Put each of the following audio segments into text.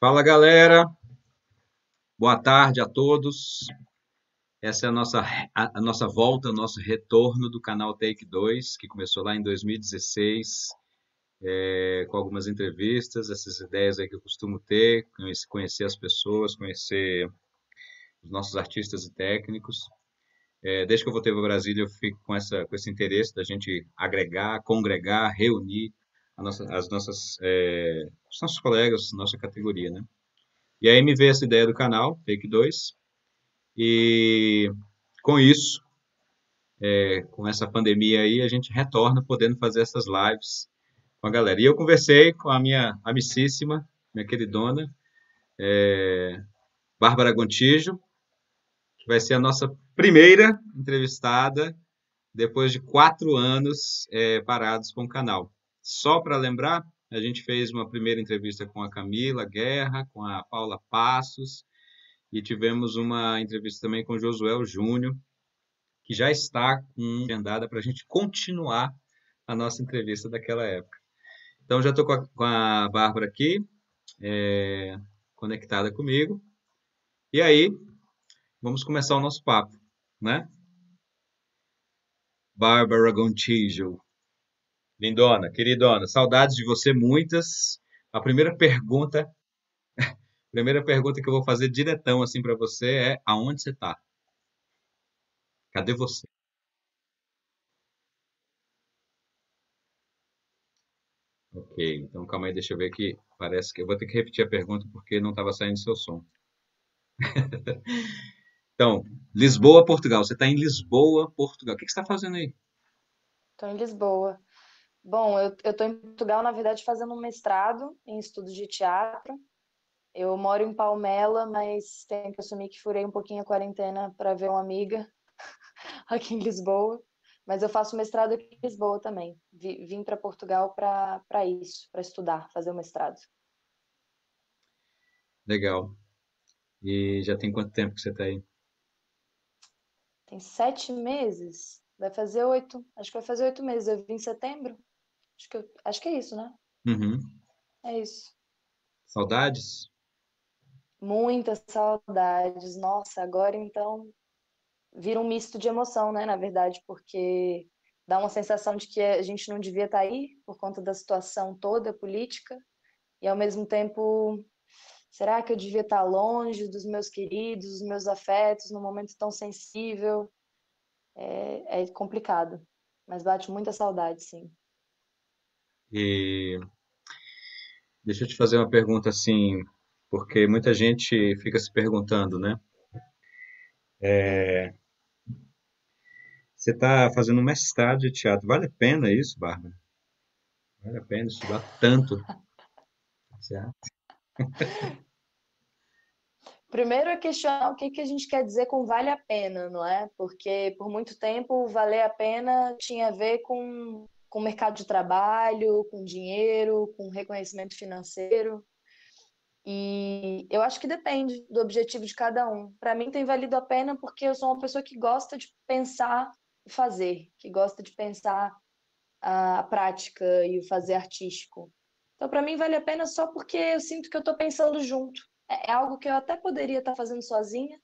Fala, galera. Boa tarde a todos. Essa é a nossa volta, o nosso retorno do canal Take 2, que começou lá em 2016, com algumas entrevistas, essas ideias aí que eu costumo ter, conhecer as pessoas, conhecer os nossos artistas e técnicos. Desde que eu voltei para Brasília, eu fico com esse interesse da gente agregar, congregar, reunir os nossos colegas, nossa categoria, né? E aí me veio essa ideia do canal, Take 2, e com isso, com essa pandemia aí, a gente retorna podendo fazer essas lives com a galera. E eu conversei com a minha amicíssima, minha queridona, Bárbara Gontijo, que vai ser a nossa primeira entrevistada depois de 4 anos parados com o canal. Só para lembrar, a gente fez uma primeira entrevista com a Camila Guerra, com a Paula Passos, e tivemos uma entrevista também com o Josué Júnior, que já está agendada para a gente continuar a nossa entrevista daquela época. Então, já estou com a Bárbara aqui, conectada comigo. E aí, vamos começar o nosso papo, né? Bárbara Gontijo, lindona, queridona, saudades de você muitas. A primeira pergunta que eu vou fazer diretão assim para você é: aonde você está? Cadê você? Ok, então calma aí, deixa eu ver aqui. Parece que eu vou ter que repetir a pergunta porque não estava saindo seu som. Então, Lisboa, Portugal. Você está em Lisboa, Portugal. O que você está fazendo aí? Estou em Lisboa. Bom, eu estou em Portugal, na verdade, fazendo um mestrado em estudos de teatro. Eu moro em Palmela, mas tenho que assumir que furei um pouquinho a quarentena para ver uma amiga aqui em Lisboa. Mas eu faço mestrado aqui em Lisboa também. Vim para Portugal para isso, para estudar, fazer o mestrado. Legal. E já tem quanto tempo que você está aí? Tem 7 meses? Vai fazer 8. Acho que vai fazer 8 meses. Eu vim em setembro. Acho que é isso, né? Uhum. É isso. Saudades? Muitas saudades. Nossa, agora então vira um misto de emoção, né, na verdade, porque dá uma sensação de que a gente não devia estar aí por conta da situação toda política, e ao mesmo tempo, será que eu devia estar longe dos meus queridos, dos meus afetos, num momento tão sensível? É complicado, mas bate muita saudade, sim. E deixa eu te fazer uma pergunta assim, porque muita gente fica se perguntando, né? Você está fazendo um mestrado de teatro. Vale a pena isso, Bárbara? Vale a pena estudar tanto teatro? Primeiro é questionar o que que a gente quer dizer com vale a pena, não é? Porque por muito tempo valer a pena tinha a ver com mercado de trabalho, com dinheiro, com reconhecimento financeiro. E eu acho que depende do objetivo de cada um. Para mim tem valido a pena porque eu sou uma pessoa que gosta de pensar e fazer, que gosta de pensar a prática e o fazer artístico. Então, para mim, vale a pena só porque eu sinto que eu estou pensando junto. É algo que eu até poderia estar fazendo sozinha,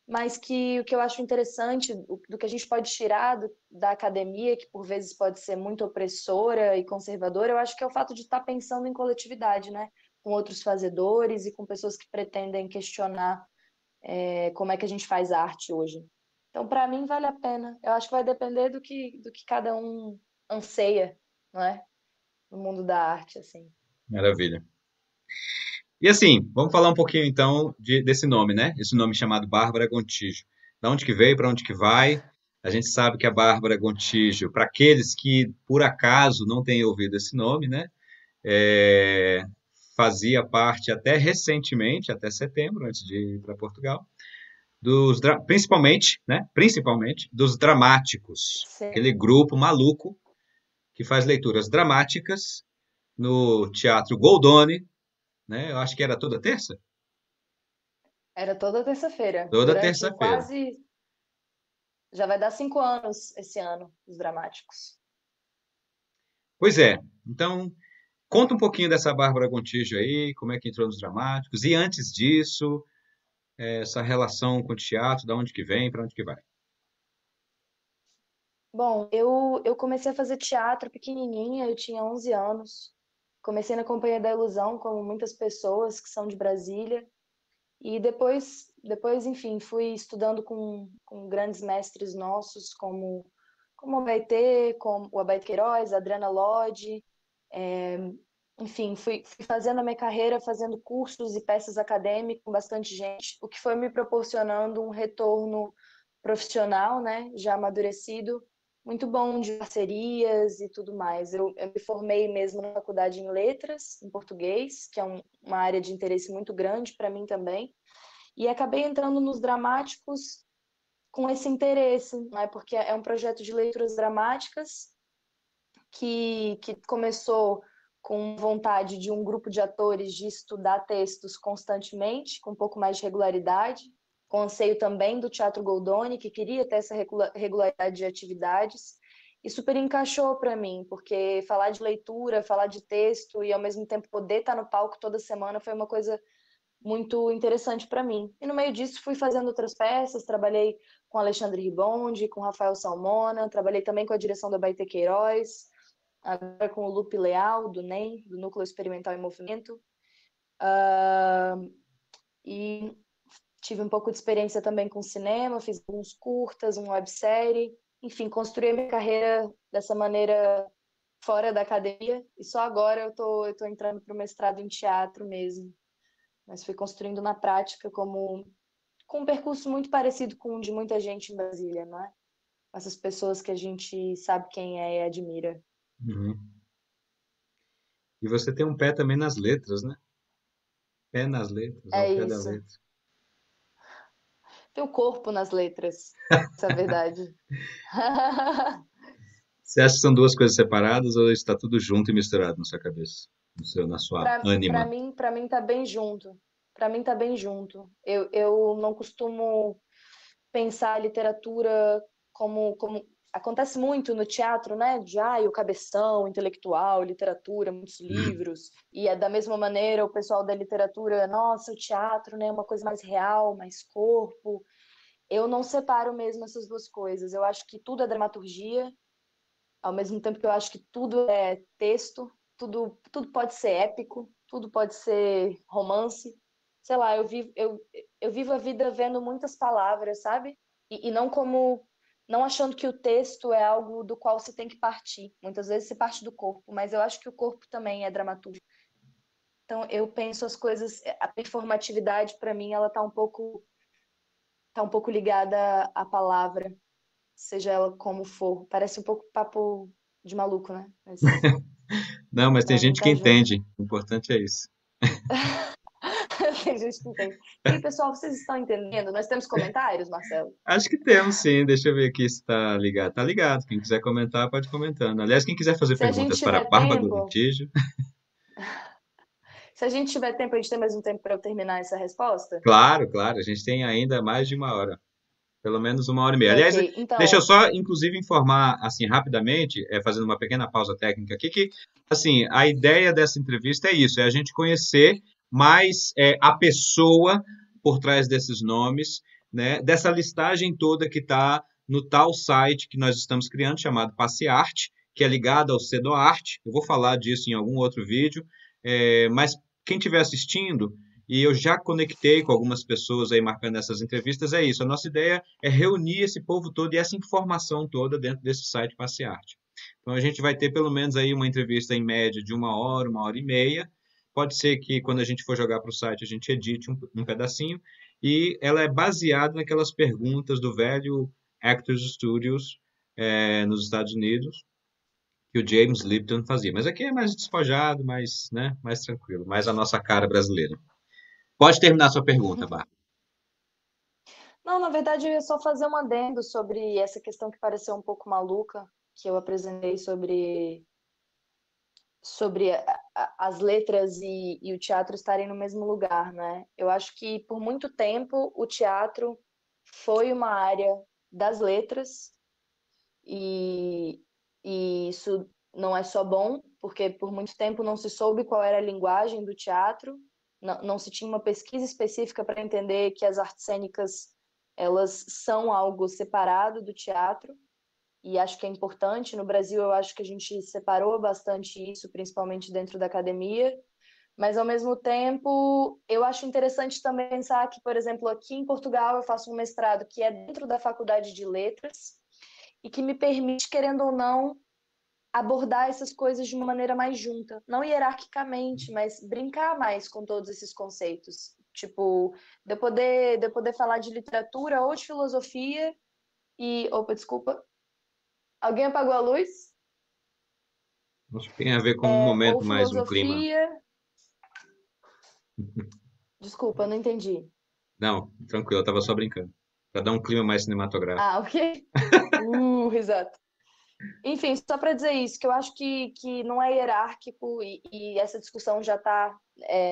mas que o que eu acho interessante, do que a gente pode tirar da academia, que por vezes pode ser muito opressora e conservadora, eu acho que é o fato de estar pensando em coletividade, né? Com outros fazedores e com pessoas que pretendem questionar como é que a gente faz arte hoje. Então, para mim, vale a pena. Eu acho que vai depender do que cada um anseia, não é? No mundo da arte, assim. Maravilha. E assim, vamos falar um pouquinho então desse nome, né? Esse nome chamado Bárbara Gontijo. Da onde que veio, para onde que vai? A gente sabe que a Bárbara Gontijo, para aqueles que por acaso não têm ouvido esse nome, né? É, fazia parte até recentemente, até setembro, antes de ir para Portugal, principalmente, né? Principalmente dos dramáticos, Sim. aquele grupo maluco que faz leituras dramáticas no Teatro Goldoni, né? Eu acho que era toda terça? Era toda terça-feira, Toda durante terça-feira. quase. Já vai dar 5 anos esse ano, os dramáticos. Pois é. Então, Conta um pouquinho dessa Bárbara Gontijo aí, como é que entrou nos dramáticos, e antes disso, essa relação com o teatro, da onde que vem, para onde que vai? Bom, eu comecei a fazer teatro pequenininha, eu tinha 11 anos. Comecei na Companhia da Ilusão, como muitas pessoas que são de Brasília. E depois, enfim, fui estudando com grandes mestres nossos, como o Abaetê, como o Abaete Queiroz, a Adriana Lodge. Enfim, fui fazendo a minha carreira, fazendo cursos e peças acadêmicas com bastante gente, o que foi me proporcionando um retorno profissional, né, já amadurecido, muito bom de parcerias e tudo mais. Eu me formei mesmo na faculdade em letras, em português, que é uma área de interesse muito grande para mim também, e acabei entrando nos dramáticos com esse interesse, né, porque é um projeto de leituras dramáticas que começou com vontade de um grupo de atores de estudar textos constantemente, com um pouco mais de regularidade, com anseio também do Teatro Goldoni, que queria ter essa regularidade de atividades, e super encaixou para mim, porque falar de leitura, falar de texto e ao mesmo tempo poder estar no palco toda semana foi uma coisa muito interessante para mim. E no meio disso fui fazendo outras peças, trabalhei com Alexandre Ribondi, com Rafael Salmona, trabalhei também com a direção da Baite Queiroz, agora com o Lupe Leal, do NEM, do Núcleo Experimental em Movimento. E tive um pouco de experiência também com cinema, fiz alguns curtas, uma websérie. Enfim, construí minha carreira dessa maneira fora da academia. E só agora eu tô entrando para o mestrado em teatro mesmo. Mas fui construindo na prática com um percurso muito parecido com o de muita gente em Brasília, não é? Essas pessoas que a gente sabe quem é e admira. Uhum. E você tem um pé também nas letras, né? Pé nas letras, ao É pé da isso. letra. Tem o corpo nas letras, essa é a verdade. Você acha que são duas coisas separadas ou está tudo junto e misturado na sua cabeça? Na sua Para ânima? mim, para mim tá bem junto. Para mim tá bem junto. Eu não costumo pensar a literatura como acontece muito no teatro, né? De o cabeção intelectual, literatura, muitos livros. E é da mesma maneira o pessoal da literatura, nossa, o teatro, né, é uma coisa mais real, mais corpo. Eu não separo mesmo essas duas coisas. Eu acho que tudo é dramaturgia, ao mesmo tempo que eu acho que tudo é texto, tudo pode ser épico, tudo pode ser romance. Sei lá, eu vivo a vida vendo muitas palavras, sabe? E não não achando que o texto é algo do qual você tem que partir. Muitas vezes se parte do corpo, mas eu acho que o corpo também é dramaturgia. Então eu penso as coisas, a performatividade para mim ela tá um pouco ligada à palavra, seja ela como for. Parece um pouco papo de maluco, né? Mas Não, mas tem para mim gente que tá junto. entende. O importante é isso. Tem gente que entende. E aí, pessoal, vocês estão entendendo? Nós temos comentários, Marcelo? Acho que temos, sim. Deixa eu ver aqui se está ligado. Está ligado. Quem quiser comentar, pode comentando. Aliás, quem quiser fazer Se a gente perguntas para a tiver Bárbara tempo, Gontijo, se a gente tiver tempo, a gente tem mais um tempo para eu terminar essa resposta? claro, claro, a gente tem ainda mais de uma hora. Pelo menos uma hora e meia. Aliás, Ok, deixa eu então, só, inclusive, informar, assim, rapidamente, fazendo uma pequena pausa técnica aqui, que, assim, a ideia dessa entrevista é isso, é a gente conhecer mais a pessoa por trás desses nomes, né, dessa listagem toda que está no tal site que nós estamos criando, chamado Passearte, que é ligado ao Cedoarte. Eu vou falar disso em algum outro vídeo, mas quem estiver assistindo, e eu já conectei com algumas pessoas aí marcando essas entrevistas, é isso. A nossa ideia é reunir esse povo todo e essa informação toda dentro desse site Passearte. Então a gente vai ter pelo menos aí uma entrevista em média de uma hora e meia. Pode ser que quando a gente for jogar para o site a gente edite um pedacinho. E ela é baseada naquelas perguntas do velho Actors Studios nos Estados Unidos, que o James Lipton fazia. Mas aqui é mais despojado, mais, né, mais tranquilo, mais a nossa cara brasileira. Pode terminar sua pergunta, Bárbara. não, na verdade eu ia só fazer um adendo sobre essa questão que pareceu um pouco maluca, que eu apresentei sobre as letras e o teatro estarem no mesmo lugar, né? Eu acho que por muito tempo o teatro foi uma área das letras e, e isso não é só bom, porque por muito tempo não se soube qual era a linguagem do teatro, não se tinha uma pesquisa específica para entender que as artes cênicas elas são algo separado do teatro, e acho que é importante. No Brasil, eu acho que a gente separou bastante isso, principalmente dentro da academia, mas, ao mesmo tempo, eu acho interessante também pensar que, por exemplo, aqui em Portugal, eu faço um mestrado que é dentro da Faculdade de Letras e que me permite, querendo ou não, abordar essas coisas de uma maneira mais junta. Não hierarquicamente, mas brincar mais com todos esses conceitos. Tipo, de eu poder falar de literatura ou de filosofia e... Opa, desculpa. Alguém apagou a luz? Acho que tem a ver com um Ou momento mais, um clima. filosofia... Desculpa, não entendi. Não, tranquilo, eu estava só brincando. Para dar um clima mais cinematográfico. Ah, ok. Exato. Enfim, só para dizer isso, que eu acho que não é hierárquico e essa discussão já está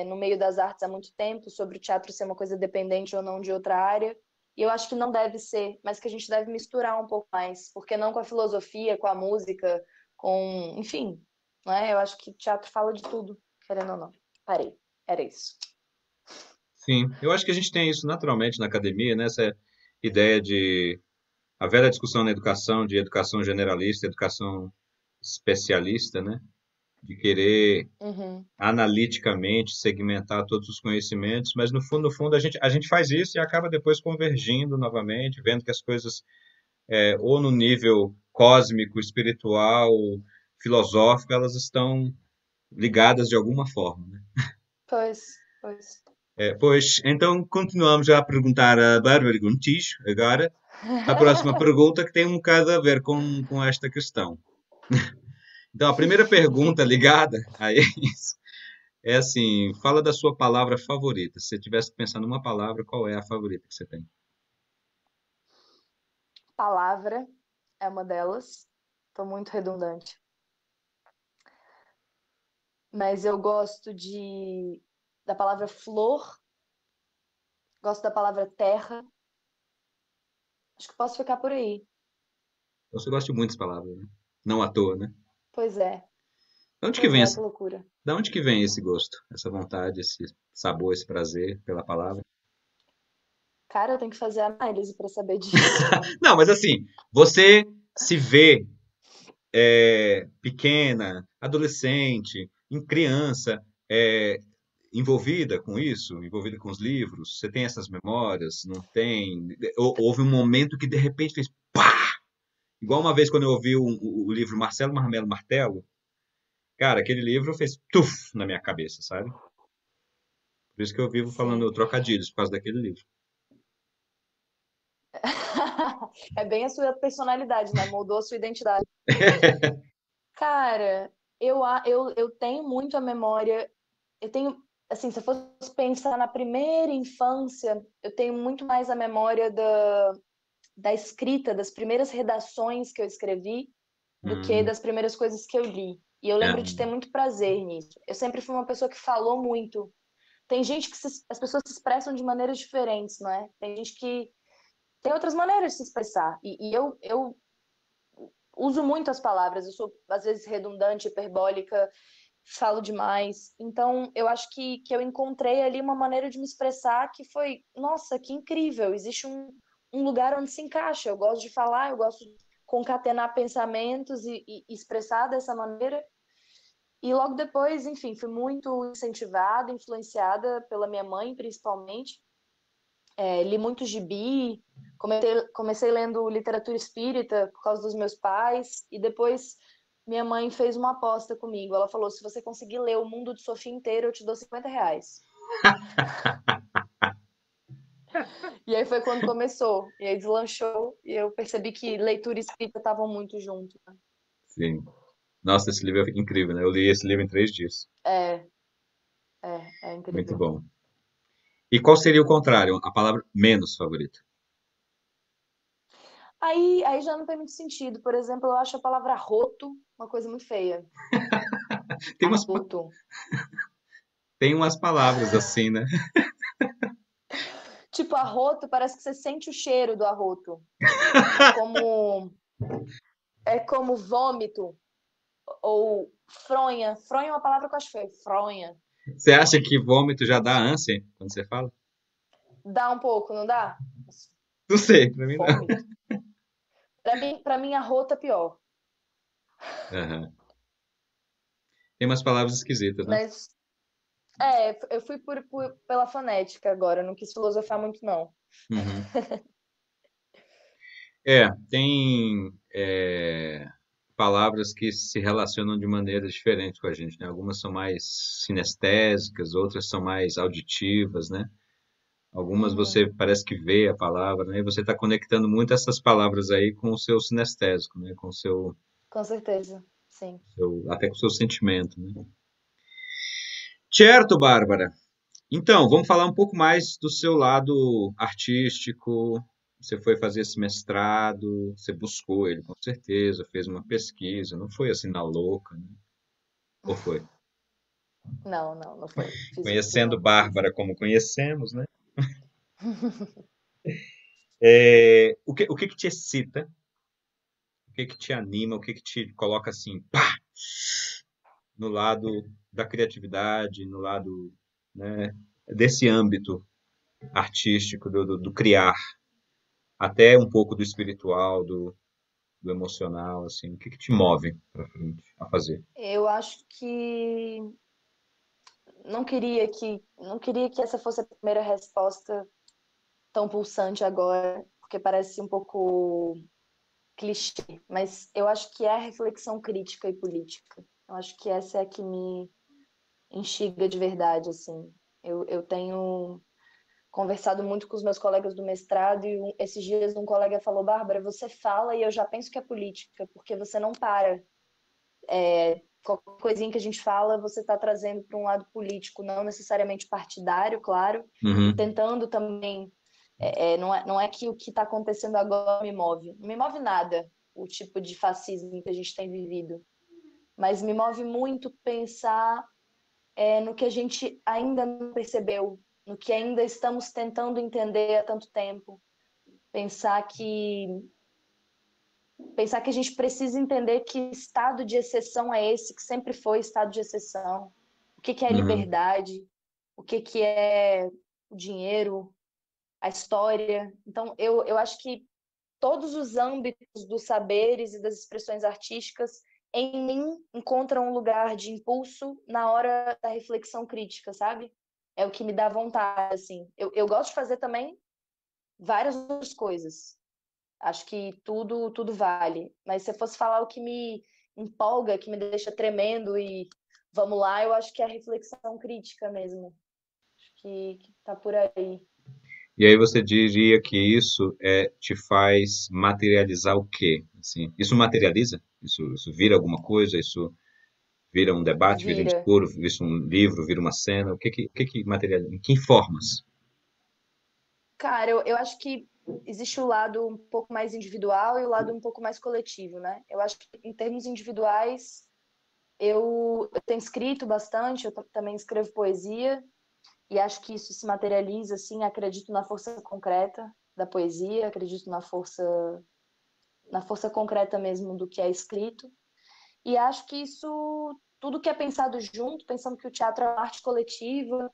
no meio das artes há muito tempo, sobre o teatro ser uma coisa dependente ou não de outra área. E eu acho que não deve ser, mas que a gente deve misturar um pouco mais, porque não com a filosofia, com a música, com... Enfim, né? Eu acho que teatro fala de tudo, querendo ou não. Parei, era isso. Sim, eu acho que a gente tem isso naturalmente na academia, né? Essa ideia de a velha discussão na educação, de educação generalista, educação especialista, né? De querer Uhum. analiticamente segmentar todos os conhecimentos, mas no fundo a gente faz isso e acaba depois convergindo novamente, vendo que as coisas, ou no nível cósmico, espiritual, filosófico, elas estão ligadas de alguma forma, né? Pois. Pois, então continuamos a perguntar a Bárbara Gontijo, agora, a próxima pergunta que tem um bocado a ver com esta questão. Então, a primeira pergunta ligada a isso é assim, fala da sua palavra favorita. Se você tivesse que pensar numa palavra, qual é a favorita que você tem? Palavra é uma delas. Estou muito redundante. Mas eu gosto da palavra flor, gosto da palavra terra. Acho que posso ficar por aí. Você gosta de muitas palavras, né? Não à toa, né? Pois é, De onde que pois vem é, que loucura. da onde que vem esse gosto, essa vontade, esse sabor, esse prazer pela palavra? Cara, eu tenho que fazer análise para saber disso. Não, mas assim, você se vê pequena, adolescente, em criança, envolvida com isso, envolvida com os livros? Você tem essas memórias? Não tem? Houve um momento que de repente fez pá! Igual uma vez quando eu ouvi o livro Marcelo Marmelo Martelo, cara, aquele livro fez tuf na minha cabeça, sabe? Por isso que eu vivo Sim. falando trocadilhos por causa daquele livro. É bem a sua personalidade, né? Moldou a sua identidade. Cara, eu tenho muito a memória. Eu tenho, assim, se eu fosse pensar na primeira infância, eu tenho muito mais a memória da escrita, das primeiras redações que eu escrevi, do que Hum, das primeiras coisas que eu li. E eu é, lembro de ter muito prazer nisso. Eu sempre fui uma pessoa que falou muito. Tem gente que as pessoas se expressam de maneiras diferentes, não é? Tem gente que tem outras maneiras de se expressar. E eu uso muito as palavras. Eu sou, às vezes, redundante, hiperbólica, falo demais. Então, eu acho que eu encontrei ali uma maneira de me expressar que foi, nossa, que incrível. Existe um lugar onde se encaixa. Eu gosto de falar, eu gosto de concatenar pensamentos e expressar dessa maneira. E logo depois, enfim, fui muito incentivada, influenciada pela minha mãe, principalmente. Li muito gibi, comecei lendo literatura espírita por causa dos meus pais, e depois minha mãe fez uma aposta comigo. Ela falou: se você conseguir ler o Mundo de Sofia inteiro, eu te dou R$ 50. E aí foi quando começou, e aí deslanchou, e eu percebi que leitura e escrita estavam muito juntos. sim. Nossa, esse livro é incrível, né? Eu li esse livro em 3 dias. É, é Muito incrível. bom. E qual seria o contrário? A palavra menos favorita? Aí já não tem muito sentido. Por exemplo, eu acho a palavra roto uma coisa muito feia. Tem umas, Arroto. tem umas palavras assim, né? Tipo, arroto, parece que você sente o cheiro do arroto. É como, é como vômito. ou fronha. Fronha é uma palavra que eu acho feia. Fronha. Você acha que vômito já dá ânsia quando você fala? Dá um pouco, não dá? Não sei, pra mim não. Vômito. Pra mim, arrota é pior. Aham. Tem umas palavras esquisitas, né? Mas, eu fui pela fonética agora. Não quis filosofar muito, não. Uhum. Tem palavras que se relacionam de maneiras diferentes com a gente, né? Algumas são mais sinestésicas, outras são mais auditivas, né? Algumas Uhum. você parece que vê a palavra, né? E você está conectando muito essas palavras aí com o seu sinestésico, né? Com o Com certeza. Sim. até com o seu sentimento, né? Certo, Bárbara. Então, vamos falar um pouco mais do seu lado artístico. Você foi fazer esse mestrado, você buscou ele com certeza, fez uma pesquisa, não foi assim na louca, né? Ou foi? Não, não, não foi. Fiz Conhecendo uma pesquisa. Bárbara como conhecemos, né? O que que te excita? O que que te anima? O que que te coloca assim, pá, no lado da criatividade, no lado, né, desse âmbito artístico, do criar, até um pouco do espiritual, do emocional, assim, o que que te move para frente a fazer? Eu acho que não queria que essa fosse a primeira resposta tão pulsante agora, porque parece um pouco clichê, mas eu acho que é a reflexão crítica e política. Eu acho que essa é a que me instiga de verdade, assim. Eu tenho conversado muito com os meus colegas do mestrado e esses dias um colega falou: Bárbara, você fala e eu já penso que é política, porque você não para. Qualquer coisinha que a gente fala, você está trazendo para um lado político, não necessariamente partidário, claro, e Uhum, tentando também. Não é que o que está acontecendo agora me move. Não me move nada o tipo de fascismo que a gente tem vivido, mas me move muito pensar no que a gente ainda não percebeu, no que ainda estamos tentando entender há tanto tempo. Pensar que Pensar que a gente precisa entender que estado de exceção é esse, que sempre foi estado de exceção. O que é uhum, liberdade? O que é o dinheiro? A história? Então, eu acho que todos os âmbitos dos saberes e das expressões artísticas, em mim, encontram um lugar de impulso na hora da reflexão crítica, sabe? É o que me dá vontade, assim. Eu gosto de fazer também várias outras coisas. Acho que tudo vale. Mas se eu fosse falar o que me empolga, que me deixa tremendo e vamos lá, eu acho que é a reflexão crítica mesmo. Acho que tá por aí. e aí você diria que isso te faz materializar o quê? Assim, isso materializa? Isso vira alguma coisa? Isso vira um debate, vira um Vira. discurso, vira um livro, vira uma cena? O que que materializa? Em que formas? Cara, eu acho que existe o lado um pouco mais individual e o lado um pouco mais coletivo, né? Eu acho que em termos individuais, eu tenho escrito bastante, eu também escrevo poesia, e acho que isso se materializa, assim, acredito na força concreta da poesia, acredito na força concreta mesmo do que é escrito. E acho que isso, tudo que é pensado junto, pensando que o teatro é uma arte coletiva,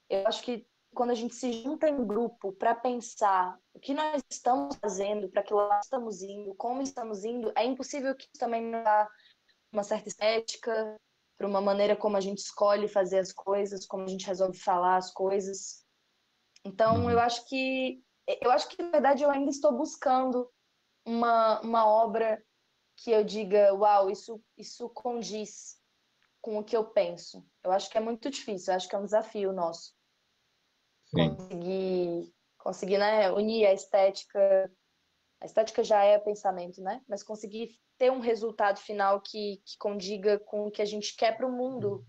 eu acho que quando a gente se junta em grupo para pensar o que nós estamos fazendo, para que lado estamos indo, como estamos indo, é impossível que isso também não vá uma certa estética, para uma maneira como a gente escolhe fazer as coisas, como a gente resolve falar as coisas. Então, eu Uhum, acho que na verdade eu ainda estou buscando uma obra que eu diga, uau, isso condiz com o que eu penso. Eu acho que é muito difícil, eu acho que é um desafio nosso sim. conseguir, né, unir a estética. A estética já é pensamento, né? Mas conseguir ter um resultado final que condiga com o que a gente quer para o mundo.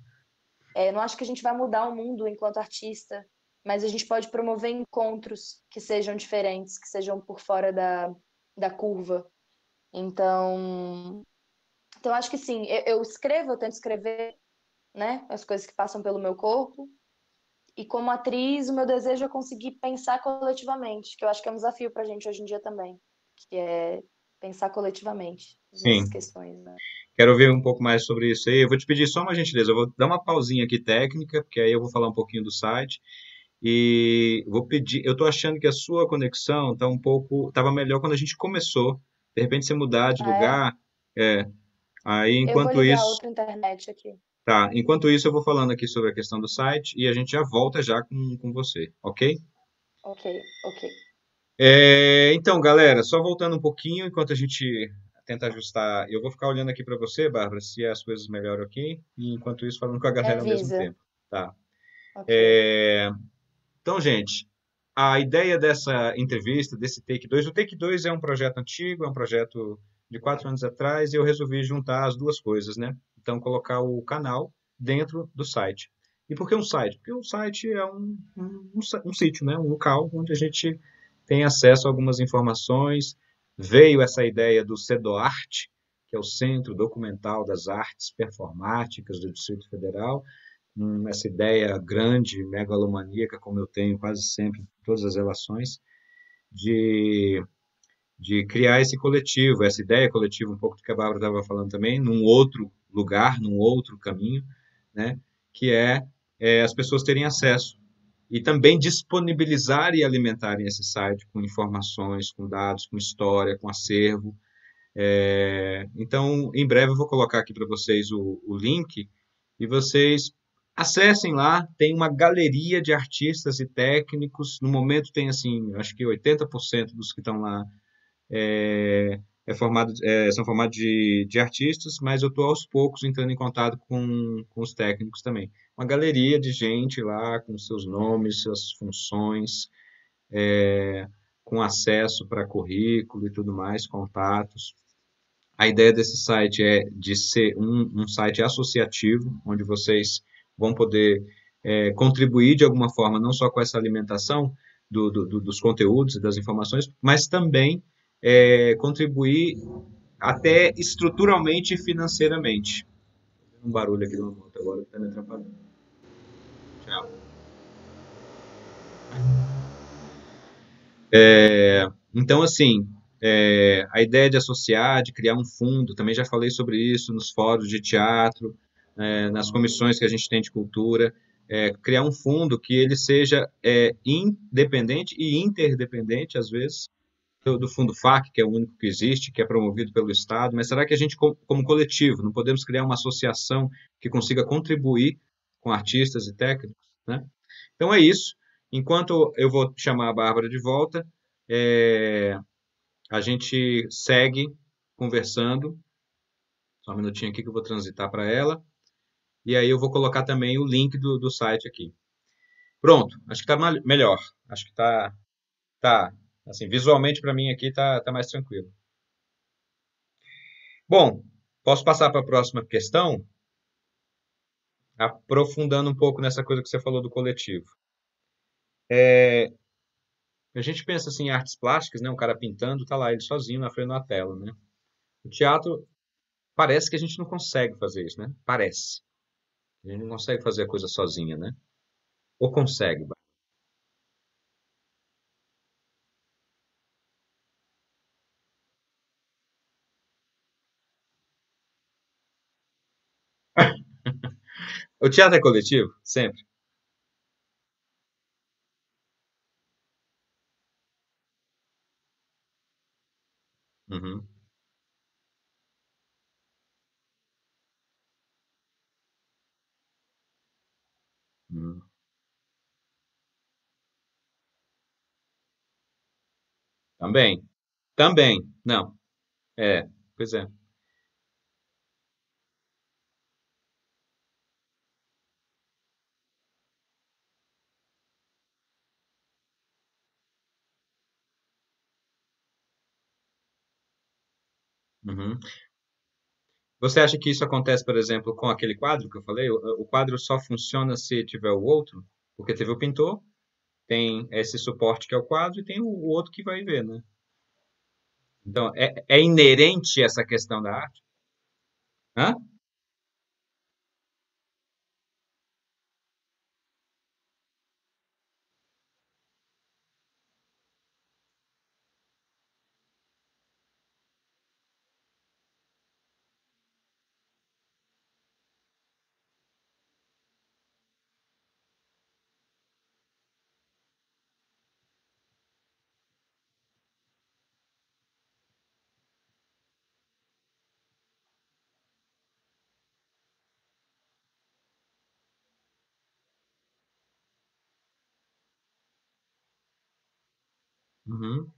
Não acho que a gente vai mudar o mundo enquanto artista, mas a gente pode promover encontros que sejam diferentes, que sejam por fora da curva. Então acho que sim, eu escrevo, eu tento escrever, né, as coisas que passam pelo meu corpo. E como atriz, o meu desejo é conseguir pensar coletivamente, que eu acho que é um desafio para a gente hoje em dia também, que é pensar coletivamente nessas Sim. questões, né? Quero ouvir um pouco mais sobre isso aí. Eu vou te pedir só uma gentileza. Eu vou dar uma pausinha aqui técnica, porque aí eu vou falar um pouquinho do site. E vou pedir. Eu estou achando que a sua conexão está um pouco. Estava melhor quando a gente começou. De repente, você mudar de Ah, é? lugar. É. Aí, Eu vou enquanto ligar isso. outra internet aqui. Tá. Enquanto isso, eu vou falando aqui sobre a questão do site e a gente já volta já com você, ok? Ok, ok. Então, galera, só voltando um pouquinho, enquanto a gente tenta ajustar, eu vou ficar olhando aqui para você, Bárbara, se as coisas melhoram aqui, e enquanto isso, falando com a Me galera ao mesmo avisa. tempo. Tá. Ok. Então, gente, a ideia dessa entrevista, desse Take 2, o Take 2 é um projeto antigo, é um projeto de 4 anos atrás, e eu resolvi juntar as duas coisas, né? Então, colocar o canal dentro do site. E por que um site? Porque o site é um sítio, né? Um local onde a gente tem acesso a algumas informações. Veio essa ideia do CEDOART, que é o Centro Documental das Artes Performáticas do Distrito Federal, essa ideia grande, megalomaníaca, como eu tenho quase sempre em todas as relações, de, de criar esse coletivo, essa ideia coletiva, um pouco do que a Bárbara estava falando também, num outro lugar, num outro caminho, né, que as pessoas terem acesso e também disponibilizar e alimentarem esse site com informações, com dados, com história, com acervo. Então, em breve eu vou colocar aqui para vocês o link e vocês acessem lá. Tem uma galeria de artistas e técnicos. No momento tem assim, acho que 80% dos que estão lá são formados de artistas, mas eu estou aos poucos entrando em contato com os técnicos também. Uma galeria de gente lá com seus nomes, suas funções, com acesso para currículo e tudo mais, contatos. A ideia desse site é de ser um site associativo, onde vocês vão poder contribuir de alguma forma, não só com essa alimentação dos conteúdos e das informações, mas também contribuir até estruturalmente e financeiramente. Um barulho aqui no moto agora que está me atrapalhando. Tchau. Então, assim, a ideia de associar, de criar um fundo, também já falei sobre isso nos fóruns de teatro, nas comissões que a gente tem de cultura, criar um fundo que ele seja independente e interdependente, às vezes, do Fundo FAC, que é o único que existe, que é promovido pelo Estado, mas será que a gente, como coletivo, não podemos criar uma associação que consiga contribuir com artistas e técnicos, né? Então é isso. Enquanto eu vou chamar a Bárbara de volta, é, a gente segue conversando. Só um minutinho aqui que eu vou transitar para ela. E aí eu vou colocar também o link do site aqui. Pronto, acho que está melhor. Acho que tá, assim, visualmente para mim aqui tá mais tranquilo. Bom, posso passar para a próxima questão, aprofundando um pouco nessa coisa que você falou do coletivo. A gente pensa assim em artes plásticas, né? Um cara pintando, tá lá ele sozinho na frente da tela, né? O teatro parece que a gente não consegue fazer isso, né? Parece. A gente não consegue fazer a coisa sozinha, né? Ou consegue? O teatro é coletivo? Sempre. Uhum, uhum. Também. Também. Não. Pois é. Uhum. Você acha que isso acontece, por exemplo, com aquele quadro que eu falei? O quadro só funciona se tiver o outro? Porque teve o pintor, tem esse suporte que é o quadro e tem o outro que vai ver, né? Então, é inerente essa questão da arte? Hã? Uhum,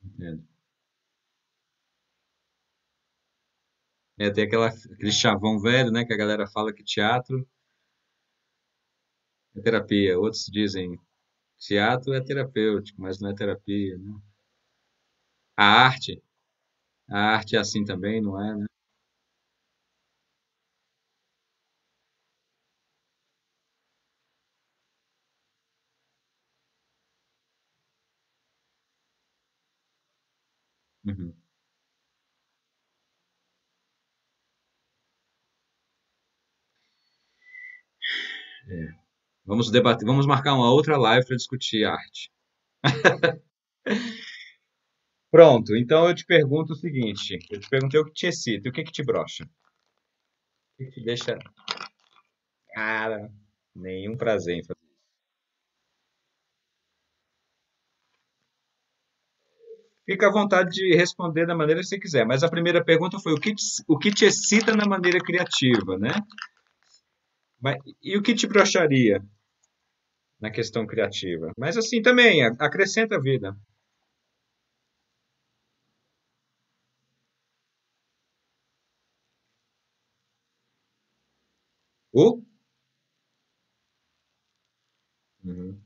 entendo. É, tem aquele chavão velho, né, que a galera fala que teatro é terapia. Outros dizem teatro é terapêutico, mas não é terapia, né? A arte, a arte é assim também, não é, né? Uhum. Vamos debater, vamos marcar uma outra live para discutir arte. Pronto, então eu te pergunto o seguinte: eu te perguntei o que te excita, e o que que te brocha? O que que te deixa. Cara, nenhum prazer em fazer. Fica à vontade de responder da maneira que você quiser, mas a primeira pergunta foi o que te excita na maneira criativa, né? E o que te broxaria na questão criativa? Mas assim também, acrescenta a vida. O? Uhum,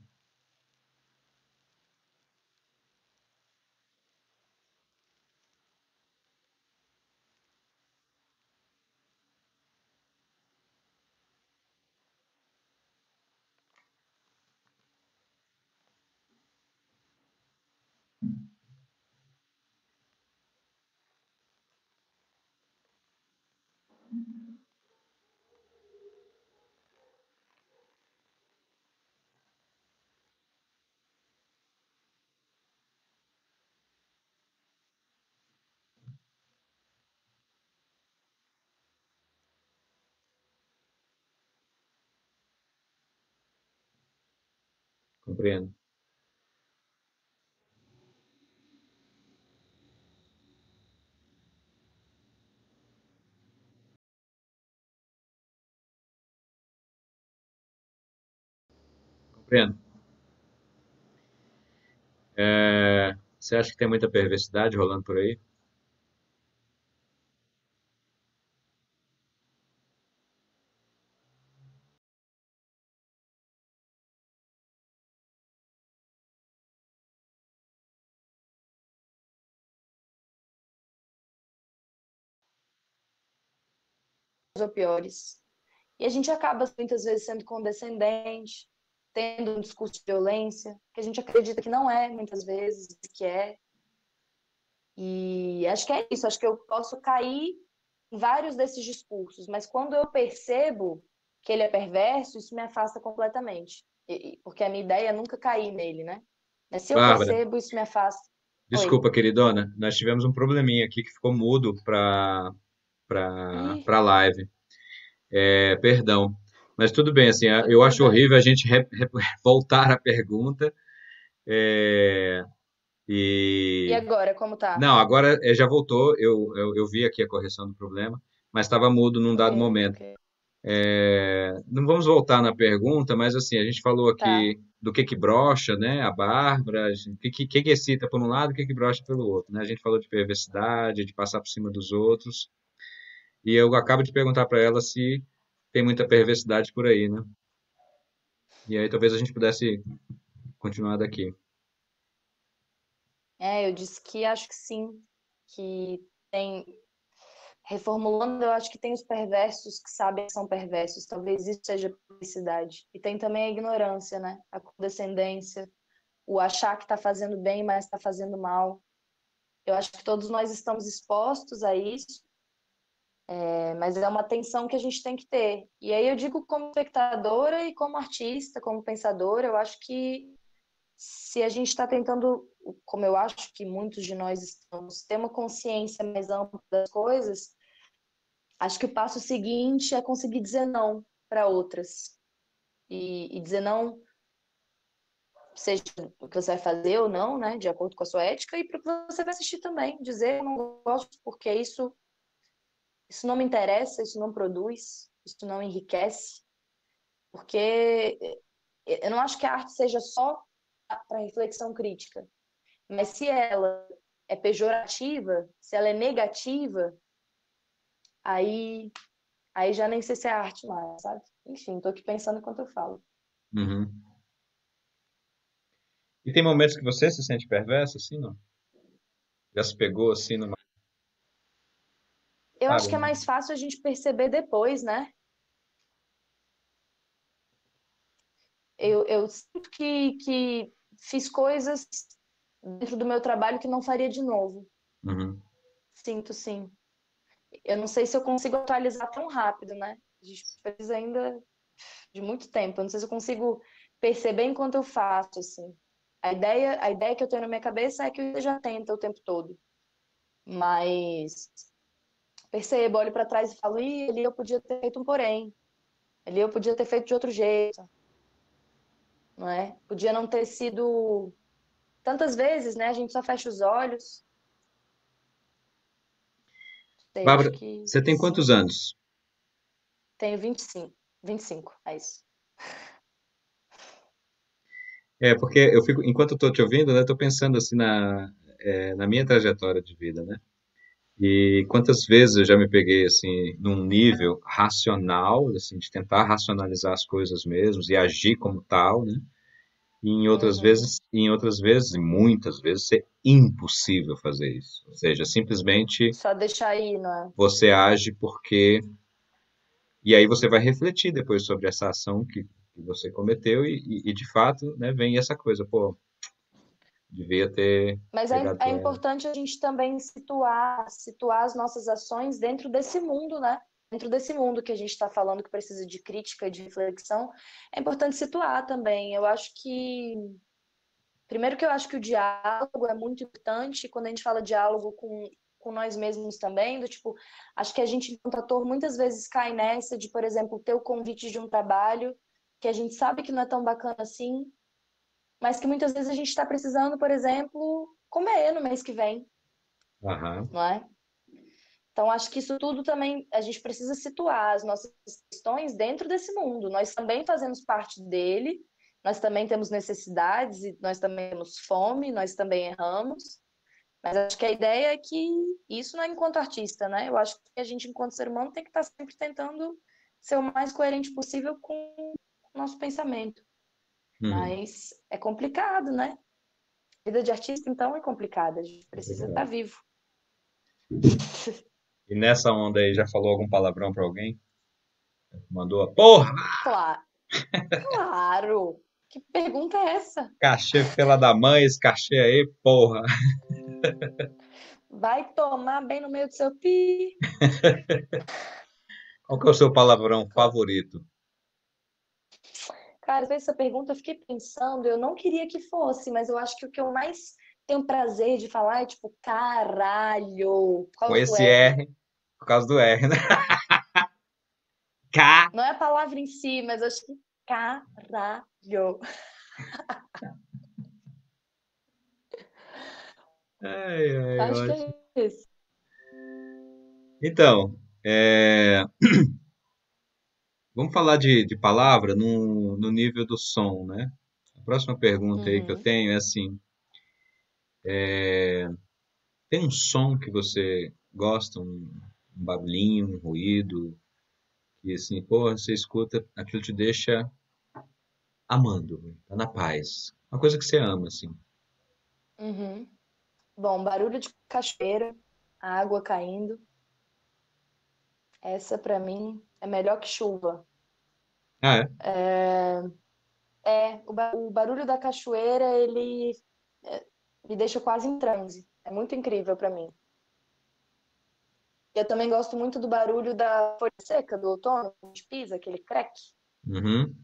compreendo, compreendo. Você acha que tem muita perversidade rolando por aí? Ou piores. E a gente acaba muitas vezes sendo condescendente, tendo um discurso de violência, que a gente acredita que não é, muitas vezes, que é. E acho que é isso, acho que eu posso cair em vários desses discursos, mas quando eu percebo que ele é perverso, isso me afasta completamente. Porque a minha ideia é nunca cair nele, né? Mas se eu Bárbara, percebo, isso me afasta. Oi. desculpa, queridona, nós tivemos um probleminha aqui que ficou mudo Ih, para live. Perdão. Mas tudo bem, assim, eu tudo acho bem. horrível a gente voltar à pergunta. é, E e agora, como tá? não, agora já voltou. Eu vi aqui a correção do problema, mas estava mudo num Ok, dado momento. ok. Não vamos voltar na pergunta, mas assim, a gente falou Tá. aqui do que brocha, né? A Bárbara, o que excita por um lado, o que brocha pelo outro, né? A gente falou de perversidade, de passar por cima dos outros, e eu acabo de perguntar para ela se tem muita perversidade por aí, né? E aí talvez a gente pudesse continuar daqui. É, eu disse que acho que sim, que tem. Reformulando, eu acho que tem os perversos que sabem que são perversos, talvez isso seja publicidade. E tem também a ignorância, né? A condescendência, o achar que está fazendo bem, mas está fazendo mal. Eu acho que todos nós estamos expostos a isso, mas é uma tensão que a gente tem que ter. E aí eu digo como espectadora e como artista, como pensadora, eu acho que se a gente está tentando como eu acho que muitos de nós estamos, ter uma consciência mais ampla das coisas, acho que o passo seguinte é conseguir dizer não para outras. E dizer não, seja o que você vai fazer ou não, né, de acordo com a sua ética, e para o que você vai assistir também. Dizer eu não gosto porque isso não me interessa, isso não produz, isso não enriquece. Porque eu não acho que a arte seja só para reflexão crítica, mas se ela é pejorativa, se ela é negativa, aí, aí já nem sei se é arte mais, sabe? Enfim, tô aqui pensando enquanto eu falo. Uhum. E tem momentos que você se sente perversa, assim, não? Já se pegou, assim, numa... Eu acho Sabe, que é né? mais fácil a gente perceber depois, né? Eu sinto que fiz coisas dentro do meu trabalho que não faria de novo. Uhum. Sinto, sim. Eu não sei se eu consigo atualizar tão rápido, né? A gente precisa ainda de muito tempo. Eu não sei se eu consigo perceber enquanto eu faço, assim. A ideia que eu tenho na minha cabeça é que eu já tento o tempo todo. Mas percebo, olho para trás e falo, ih, ali eu podia ter feito um porém. Ali eu podia ter feito de outro jeito, não é? Podia não ter sido tantas vezes, né? A gente só fecha os olhos. Sei, acho Bárbara, que você tem sim. quantos anos? Tenho 25, é isso. É, porque eu fico, enquanto eu tô te ouvindo, né, eu tô pensando assim na minha trajetória de vida, né? E quantas vezes eu já me peguei assim num nível racional, assim, de tentar racionalizar as coisas mesmo e agir como tal, né? E Uhum. em outras vezes, e muitas vezes, é impossível fazer isso. Ou seja, simplesmente Só deixar aí, não é? você age porque. E aí você vai refletir depois sobre essa ação que você cometeu e de fato, né, vem essa coisa, pô, devia ter Mas pegado é leve. importante a gente também situar as nossas ações dentro desse mundo, né? Dentro desse mundo que a gente está falando que precisa de crítica, de reflexão, é importante situar também. Eu acho que, primeiro que eu acho que o diálogo é muito importante, quando a gente fala diálogo com nós mesmos também, do tipo, acho que a gente, enquanto ator, muitas vezes cai nessa de, por exemplo, ter o convite de um trabalho que a gente sabe que não é tão bacana assim, mas que muitas vezes a gente está precisando, por exemplo, comer no mês que vem, Aham. não é? Então, acho que isso tudo também a gente precisa situar as nossas questões dentro desse mundo. Nós também fazemos parte dele, nós também temos necessidades, e nós também temos fome, nós também erramos. Mas acho que a ideia é que isso não é enquanto artista, né? Eu acho que a gente, enquanto ser humano, tem que estar sempre tentando ser o mais coerente possível com o nosso pensamento. Uhum. Mas é complicado, né? A vida de artista, então, é complicada. A gente precisa estar Complicado. vivo. E nessa onda aí, já falou algum palavrão pra alguém? Mandou a porra, Claro, claro. Que pergunta é essa? cachê fela da mãe, esse cachê aí, porra. Vai tomar bem no meio do seu pi. Qual que é o seu palavrão Claro. favorito? Cara, às vezes essa pergunta eu fiquei pensando, eu não queria que fosse, mas eu acho que o que eu mais tenho prazer de falar é tipo, caralho, por Com causa do esse R. R, por causa do R, né? K. Não é a palavra em si, mas eu acho que caralho. Ai, ai, Acho que ótimo. é isso. Então, vamos falar de palavra no nível do som, né? A próxima pergunta aí que eu Uhum. tenho é assim, tem um som que você gosta, um barulhinho, um ruído, que assim, porra, você escuta, aquilo te deixa amando, tá na paz. Uma coisa que você ama, assim. Uhum. Bom, barulho de cachoeira, a água caindo. Essa pra mim é melhor que chuva. Ah, é? O barulho da cachoeira, ele me deixa quase em transe. É muito incrível pra mim. Eu também gosto muito do barulho da folha seca do outono, a gente pisa, aquele crack. Uhum.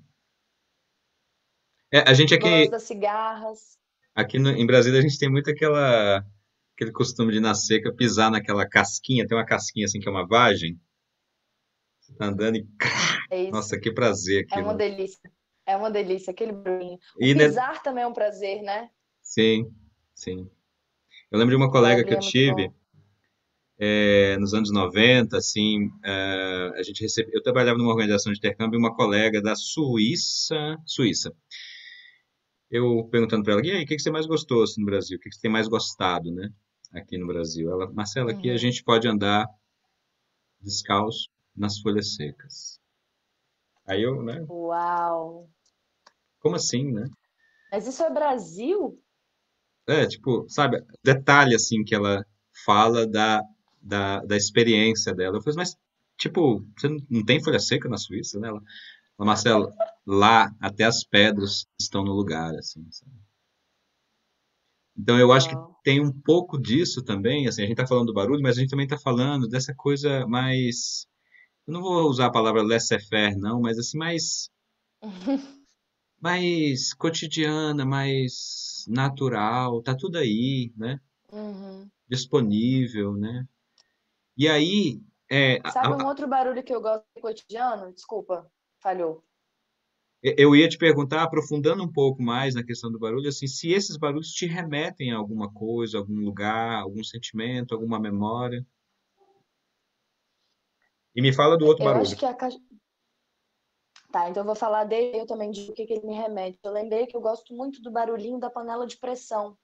É, a gente Gosto aqui, das cigarras. Em Brasília a gente tem muito aquele costume de na seca pisar naquela casquinha, tem uma casquinha assim que é uma vagem, você tá andando e É isso. nossa, que prazer É uma aquilo. delícia. É uma delícia, aquele barulhinho. O E, né, pisar também é um prazer, né? sim, sim. Eu lembro de uma Aquilo colega que ali eu é muito tive bom. nos anos 90, assim, eu trabalhava numa organização de intercâmbio e uma colega da Suíça. Eu perguntando para ela, e aí, o que que você mais gostou assim, no Brasil? O que que você tem mais gostado, né, aqui no Brasil? Ela, Marcela, aqui a Uhum. gente pode andar descalço nas folhas secas. Aí eu, né, Uau! como assim, né? Mas isso é Brasil? É, tipo, sabe, detalhe assim que ela fala da experiência dela. Eu falei, mas, tipo, você não tem folha seca na Suíça, né? Ela, Marcelo, lá até as pedras estão no lugar, assim, sabe? Então eu acho que Uau. tem um pouco disso também, assim, a gente tá falando do barulho, mas a gente também tá falando dessa coisa mais, eu não vou usar a palavra laissez-faire, não, mas assim, mais cotidiana, mais natural, tá tudo aí, né? Uhum. Disponível, né? E aí, é, Sabe um outro barulho que eu gosto do cotidiano? Desculpa, falhou. eu ia te perguntar, aprofundando um pouco mais na questão do barulho, assim, se esses barulhos te remetem a alguma coisa, algum lugar, algum sentimento, alguma memória. E me fala do outro Eu acho barulho. que a caixa. Tá, então eu vou falar dele eu também de o que que ele me remete. Eu lembrei que eu gosto muito do barulhinho da panela de pressão,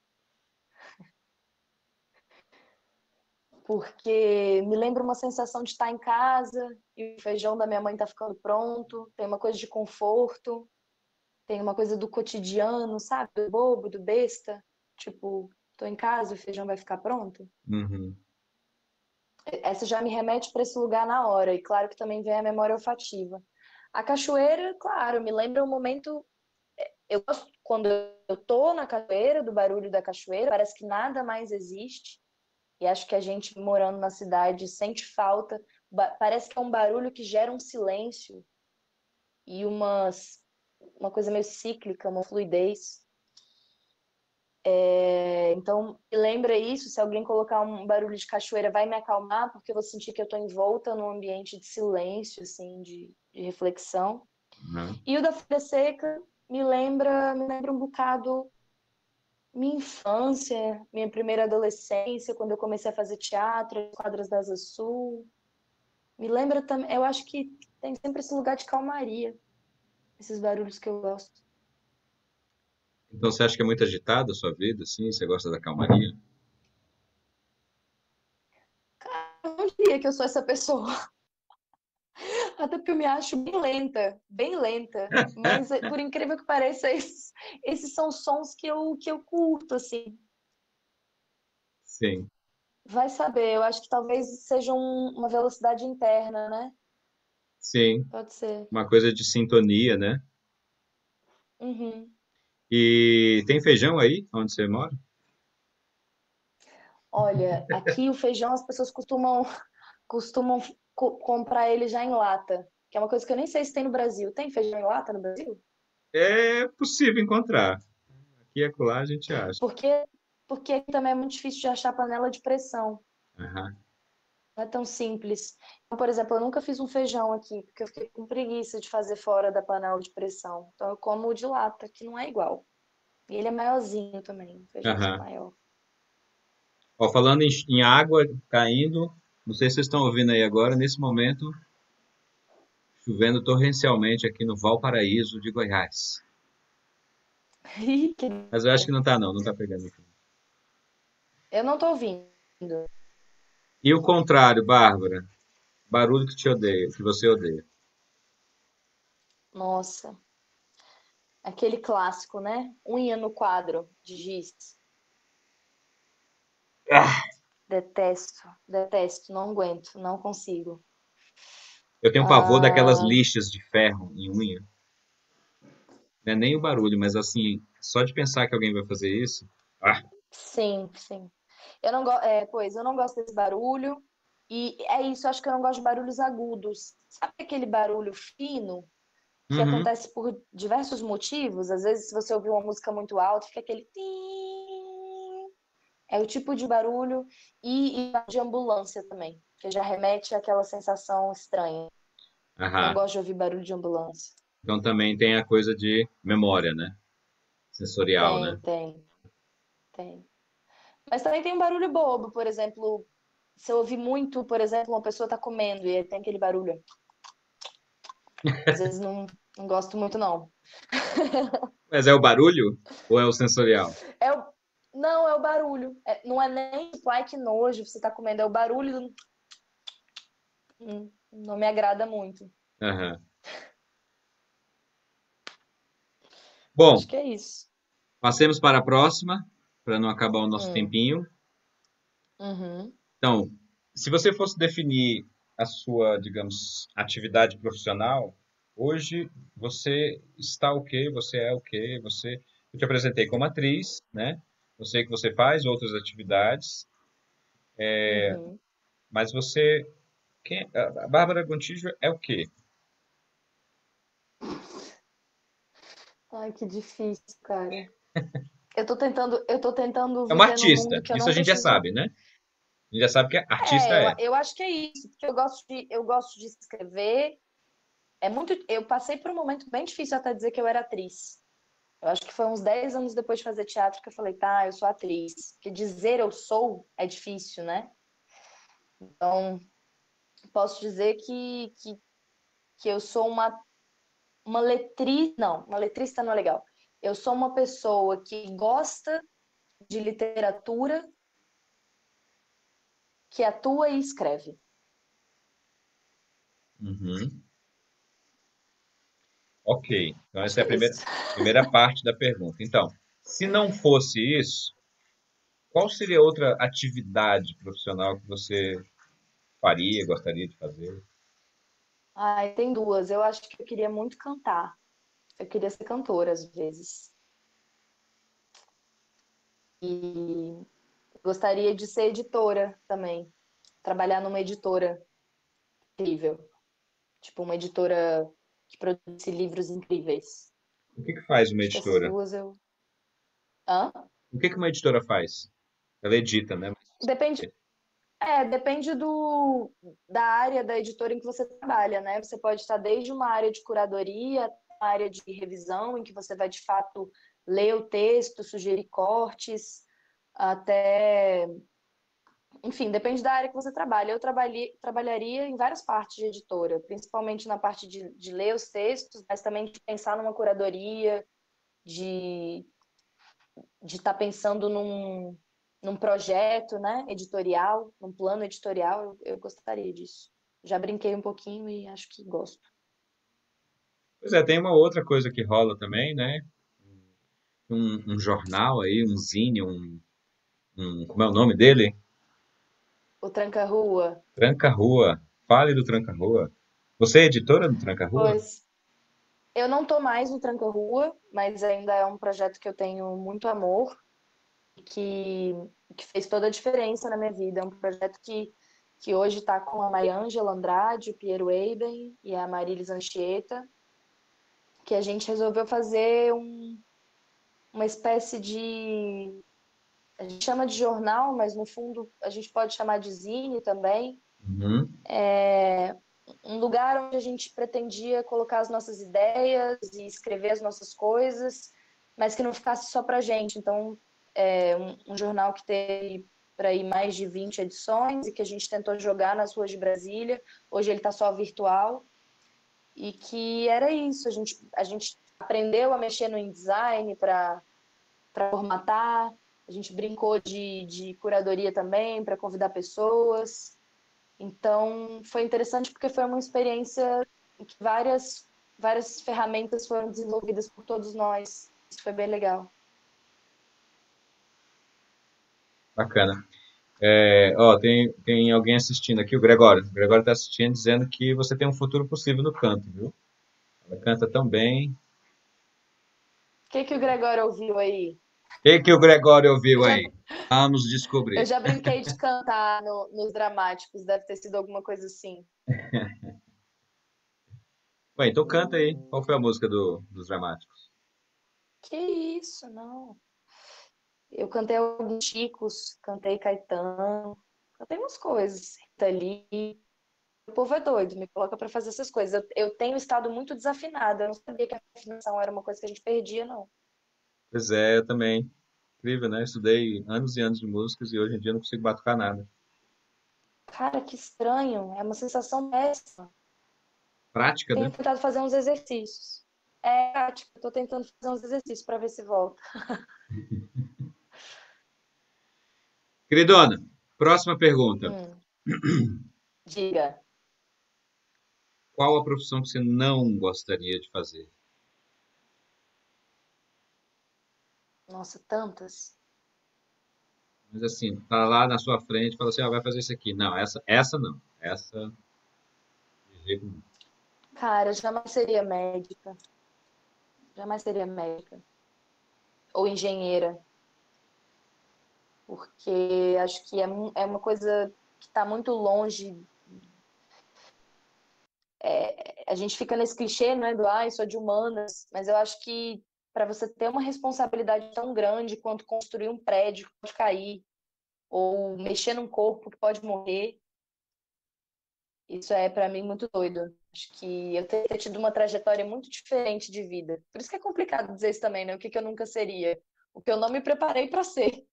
porque me lembra uma sensação de estar em casa e o feijão da minha mãe tá ficando pronto. Tem uma coisa de conforto, tem uma coisa do cotidiano, sabe? Do bobo, do besta. Tipo, tô em casa, o feijão vai ficar pronto. Uhum, Essa já me remete para esse lugar na hora, e claro que também vem a memória olfativa. A cachoeira, claro, me lembra um momento. Eu gosto quando eu tô na cachoeira, do barulho da cachoeira, parece que nada mais existe. E acho que a gente morando na cidade sente falta. Parece que é um barulho que gera um silêncio e uma coisa meio cíclica, uma fluidez. Então, me lembra isso, se alguém colocar um barulho de cachoeira, vai me acalmar, porque eu vou sentir que eu estou envolta num ambiente de silêncio, assim, de reflexão. uhum. E o da Folha Seca me lembra um bocado minha infância, minha primeira adolescência, quando eu comecei a fazer teatro, as quadras da Asa Sul. Me lembra também, eu acho que tem sempre esse lugar de calmaria, esses barulhos que eu gosto. Então você acha que é muito agitada a sua vida, assim? Você gosta da calmaria? Eu não diria que eu sou essa pessoa. Até porque eu me acho bem lenta, bem lenta. Mas, por incrível que pareça, esses são sons que eu curto, assim. Sim, Vai saber, eu acho que talvez seja uma velocidade interna, né? sim. Pode ser. Uma coisa de sintonia, né? Uhum. E tem feijão aí, onde você mora? Olha, aqui o feijão as pessoas costumam comprar ele já em lata, que é uma coisa que eu nem sei se tem no Brasil. Tem feijão em lata no Brasil? É possível encontrar. Aqui e acolá a gente acha. Porque, porque aqui também é muito difícil de achar panela de pressão. Aham. Não é tão simples. Então, por exemplo, eu nunca fiz um feijão aqui, porque eu fiquei com preguiça de fazer fora da panela de pressão. Então eu como o de lata, que não é igual. E ele é maiorzinho também, um feijãozinho Aham. maior. Ó, falando em água caindo, não sei se vocês estão ouvindo aí agora, nesse momento, chovendo torrencialmente aqui no Valparaíso de Goiás. Ih, que Mas eu acho que delícia. não tá não, não tá pegando aqui. Eu não tô ouvindo. E o contrário, Bárbara, barulho que te odeia, que você odeia. Nossa, aquele clássico, né? Unha no quadro de giz. Ah! Detesto, detesto, não aguento, não consigo. Eu tenho pavor daquelas Ah, lixas de ferro em unha. Não é nem o barulho, mas assim, só de pensar que alguém vai fazer isso. Ah, sim, sim. Eu não pois eu não gosto desse barulho. E é isso, eu acho que eu não gosto de barulhos agudos. Sabe aquele barulho fino que uhum, acontece por diversos motivos? Às vezes, se você ouvir uma música muito alta, fica aquele tim. É o tipo de barulho e de ambulância também, que já remete àquela sensação estranha. Não Aham. gosto de ouvir barulho de ambulância. Então também tem a coisa de memória, né? Sensorial, né? Tem, tem, tem. Mas também tem um barulho bobo, por exemplo, se eu ouvir muito, por exemplo, uma pessoa tá comendo e aí tem aquele barulho. Às vezes não gosto muito, não. Mas é o barulho ou é o sensorial? É o... Não, é o barulho. Não é nem tipo, ai que nojo, você tá comendo, é o barulho do... não me agrada muito. Aham. Bom, Acho que é isso. passemos para a próxima, para não acabar o nosso Hum, tempinho. uhum. Então, se você fosse definir a sua, digamos, atividade profissional, hoje você está o quê? Você é o quê? Eu te apresentei como atriz, né? Eu sei que você faz outras atividades, Uhum. mas a Bárbara Gontijo é o quê? Ai, que difícil, cara. Eu tô tentando É uma viver num artista. mundo que eu Isso a não gente já preciso. sabe, né? A gente já sabe que artista é. Eu acho que é isso, porque eu gosto de escrever. Eu passei por um momento bem difícil até dizer que eu era atriz. Eu acho que foi uns 10 anos depois de fazer teatro que eu falei, tá, eu sou atriz. Porque dizer eu sou é difícil, né? Então, posso dizer que eu sou uma letriz. Não, uma letrista não é legal. Eu sou uma pessoa que gosta de literatura, que atua e escreve. Uhum. Ok. Então Acho essa é que a é isso. primeira parte da pergunta. Então, se não fosse isso, qual seria outra atividade profissional que você faria, gostaria de fazer? Ai, tem duas. Eu acho que eu queria muito cantar. Eu queria ser cantora às vezes. E gostaria de ser editora também. Trabalhar numa editora incrível. Tipo, uma editora que produz livros incríveis. O que que faz uma Acho que essas editora? duas eu. Hã? O que que uma editora faz? Ela edita, né? Depende, depende da área da editora em que você trabalha, né? Você pode estar desde uma área de curadoria, uma área de revisão, em que você vai de fato ler o texto, sugerir cortes, até. Enfim, depende da área que você trabalha. Trabalharia em várias partes de editora, principalmente na parte de ler os textos, mas também de pensar numa curadoria, de estar pensando num projeto, né, editorial, num plano editorial. Eu gostaria disso. Já brinquei um pouquinho e acho que gosto. Pois é, tem uma outra coisa que rola também, né? Um jornal aí, um zine, como é o nome dele? O Tranca-Rua, Tranca-Rua. Fale do Tranca-Rua. Você é editora do Tranca-Rua? pois eu não tô mais no Tranca-Rua, mas ainda é um projeto que eu tenho muito amor, que, que fez toda a diferença na minha vida. É um projeto que hoje está com a Mariângela Andrade, o Piero Eiben e a Marilis Anchieta, que a gente resolveu fazer uma espécie de. A gente chama de jornal, mas no fundo a gente pode chamar de zine também. Uhum. Um lugar onde a gente pretendia colocar as nossas ideias e escrever as nossas coisas, mas que não ficasse só para gente. Então, um jornal que teve para ir mais de 20 edições e que a gente tentou jogar nas ruas de Brasília. Hoje ele está só virtual. E que era isso, a gente aprendeu a mexer no InDesign para formatar, a gente brincou de curadoria também para convidar pessoas. Então, foi interessante porque foi uma experiência em que várias ferramentas foram desenvolvidas por todos nós. Isso foi bem legal. Bacana. Ó, tem alguém assistindo aqui, o Gregório. O Gregório está assistindo dizendo que você tem um futuro possível no canto, viu? Ela canta tão bem. O que o Gregório ouviu aí? O que que o Gregório ouviu Eu já, aí? Vamos eu descobrir. já brinquei de cantar nos dramáticos, deve ter sido alguma coisa assim. Bem, então canta aí. Qual foi a música dos dramáticos? Que isso, não. Eu cantei alguns Chicos, cantei Caetano, cantei umas coisas, Rita Lee. O povo é doido, me coloca para fazer essas coisas. Eu tenho estado muito desafinada, eu não sabia que a afinação era uma coisa que a gente perdia, não. Pois é, eu também. Incrível, né? Eu estudei anos e anos de músicas e hoje em dia não consigo batucar nada. Cara, que estranho, é uma sensação péssima. Prática, Tenho né? tentado fazer uns exercícios. É, tipo, eu tô tentando fazer uns exercícios para ver se volta. Queridona, próxima pergunta. Hum, diga. Qual a profissão que você não gostaria de fazer? Nossa, tantas. Mas assim, tá lá na sua frente e fala assim, vai fazer isso aqui. Não, essa não. Essa, de jeito nenhum. Cara, eu jamais seria médica. Jamais seria médica. Ou engenheira. Porque acho que é uma coisa que está muito longe. A gente fica nesse clichê, né, do sou de humanas, mas eu acho que para você ter uma responsabilidade tão grande quanto construir um prédio que pode cair, ou mexer num corpo que pode morrer, isso é para mim muito doido. Acho que eu teria tido uma trajetória muito diferente de vida. Por isso que é complicado dizer isso também, né? O que que eu nunca seria? O que eu não me preparei para ser,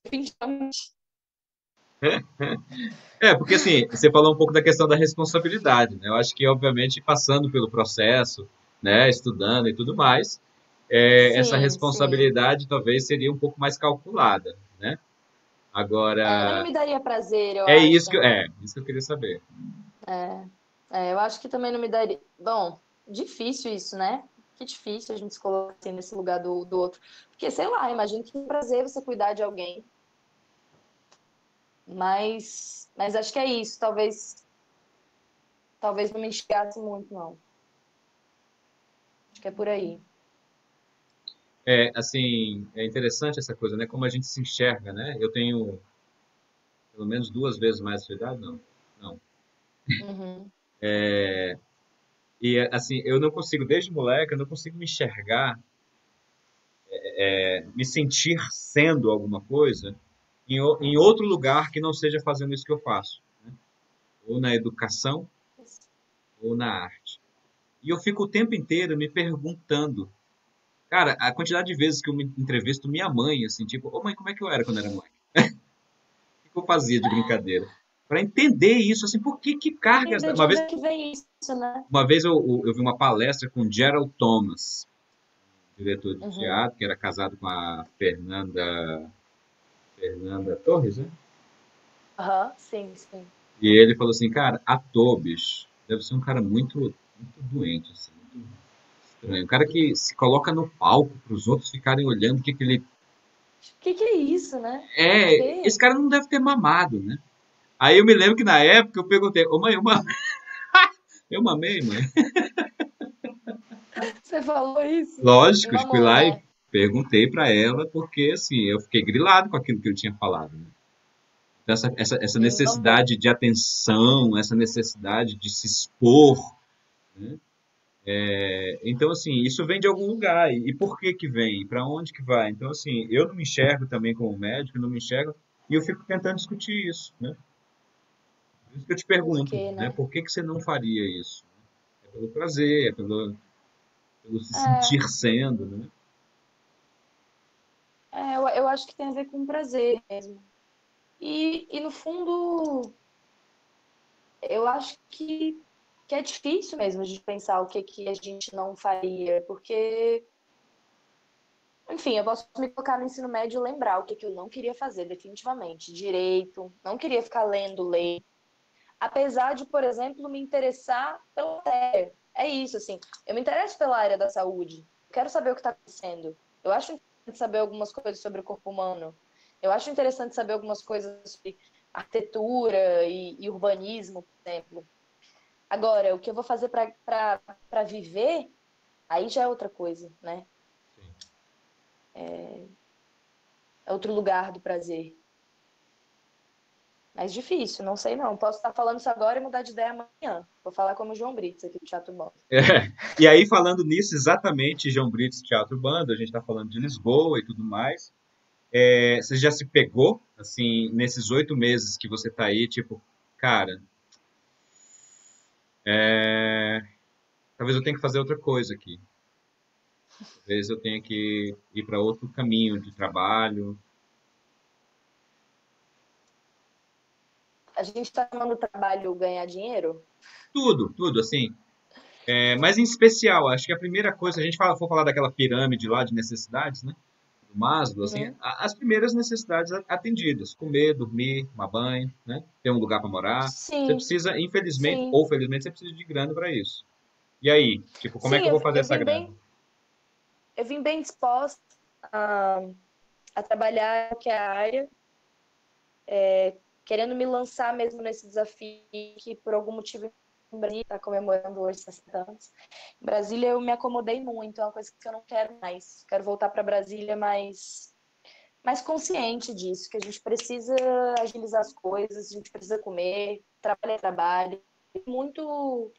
definitivamente. Porque assim, você falou um pouco da questão da responsabilidade, né? Eu acho que, obviamente, passando pelo processo, né, estudando e tudo mais, essa Sim, sim. responsabilidade talvez seria um pouco mais calculada, né? Mas não Agora, me daria prazer, eu é acho. isso isso que eu queria saber. Eu acho que também não me daria. Bom, difícil isso, né? Que difícil a gente se colocar assim nesse lugar do outro. Porque, sei lá, imagino que é um prazer você cuidar de alguém. Mas acho que é isso. Talvez não me enxergasse muito, não. Acho que é por aí. Assim, é interessante essa coisa, né? Como a gente se enxerga, né? Eu tenho pelo menos duas vezes mais a sua idade, não. Não. Uhum. E assim, eu não consigo, desde moleque, eu não consigo me enxergar, me sentir sendo alguma coisa em outro lugar que não seja fazendo isso que eu faço, ou na educação ou na arte. E eu fico o tempo inteiro me perguntando, cara, a quantidade de vezes que eu me entrevisto minha mãe, assim, tipo, ô mãe, como é que eu era quando era moleque? O que eu fazia de brincadeira? Para entender isso, assim, por que cargas. Entender de onde é que vem isso, né? Uma vez eu vi uma palestra com Gerald Thomas, diretor de Uhum. teatro, que era casado com a Fernanda Torres, né? Aham, sim, sim. E ele falou assim, cara, ator, bicho, deve ser um cara muito doente, assim, muito estranho. Um cara que se coloca no palco para os outros ficarem olhando o que ele. O que que é isso, né? Pra Esse quê? cara não deve ter mamado, né? Aí eu me lembro que na época eu perguntei, ô mãe, eu mamei, mãe. Você falou isso? Lógico, eu fui Mamou, lá e né? perguntei para ela, porque assim, eu fiquei grilado com aquilo que ele tinha falado, né? Então, essa Mamou. necessidade de atenção, essa necessidade de se expor, né? Então, assim, isso vem de algum lugar. E por que que vem? Para onde que vai? Então, assim, eu não me enxergo também como médico, não me enxergo, e eu fico tentando discutir isso, né? Por isso que eu te Por pergunto, quê, né? né? Por que que você não faria isso? É pelo prazer, pelo se É, sentir sendo, né? eu acho que tem a ver com prazer mesmo. E no fundo, eu acho que é difícil mesmo de pensar o que, que a gente não faria, porque, enfim, eu posso me colocar no ensino médio e lembrar o que, que eu não queria fazer, definitivamente. Direito, não queria ficar lendo lei, apesar de, por exemplo, me interessar pela matéria. É isso, assim, eu me interesso pela área da saúde, quero saber o que está acontecendo. Eu acho interessante saber algumas coisas sobre o corpo humano. Eu acho interessante saber algumas coisas sobre arquitetura e urbanismo, por exemplo. Agora, o que eu vou fazer para viver, aí já é outra coisa, né? Sim. É outro lugar do prazer. Mas difícil, não sei não. Posso estar falando isso agora e mudar de ideia amanhã. Vou falar como o João Brits aqui do Teatro Bom. E aí, falando nisso, exatamente, João Brito Teatro Banda, a gente está falando de Lisboa e tudo mais. Você já se pegou, assim, nesses 8 meses que você tá aí, tipo, cara, é, talvez eu tenha que fazer outra coisa aqui. Talvez eu tenha que ir para outro caminho de trabalho. A gente está chamando o trabalho ganhar dinheiro? Tudo, tudo, assim. Mas em especial, acho que a primeira coisa, se a gente for falar daquela pirâmide lá de necessidades, né? Do Maslow, assim, Uhum. as primeiras necessidades atendidas, comer, dormir, tomar banho, né? Ter um lugar para morar. Você Sim, precisa, infelizmente sim. ou felizmente, você precisa de grana para isso. E aí, tipo, como é Sim, que eu vou fazer eu essa vim grana? eu vim bem disposta a, a trabalhar que é a área, querendo me lançar mesmo nesse desafio que por algum motivo em Brasília está comemorando hoje 60 anos. Em Brasília eu me acomodei muito, é uma coisa que eu não quero mais. Quero voltar para Brasília mais consciente disso, que a gente precisa agilizar as coisas, a gente precisa comer, trabalho é trabalho. Muito,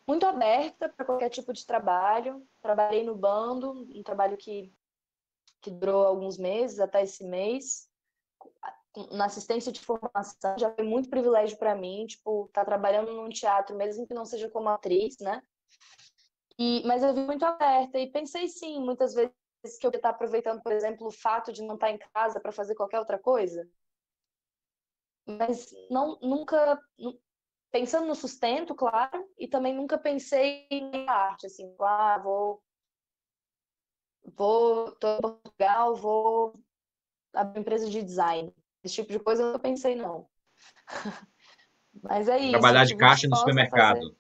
muito aberta para qualquer tipo de trabalho. Trabalhei no bando, um trabalho que durou alguns meses, até esse mês. Na assistência de formação, já foi muito privilégio para mim, tipo, tá trabalhando num teatro, mesmo que não seja como atriz, né? Mas eu vi muito aberta e pensei sim, muitas vezes que eu ia estar aproveitando, por exemplo, o fato de não estar em casa para fazer qualquer outra coisa, mas não nunca pensando no sustento, claro, e também nunca pensei em arte, assim, tô em Portugal, vou abrir uma empresa de design. Esse tipo de coisa eu não pensei, não. Mas é isso, eu Trabalhar de estive caixa no disposta a fazer. supermercado.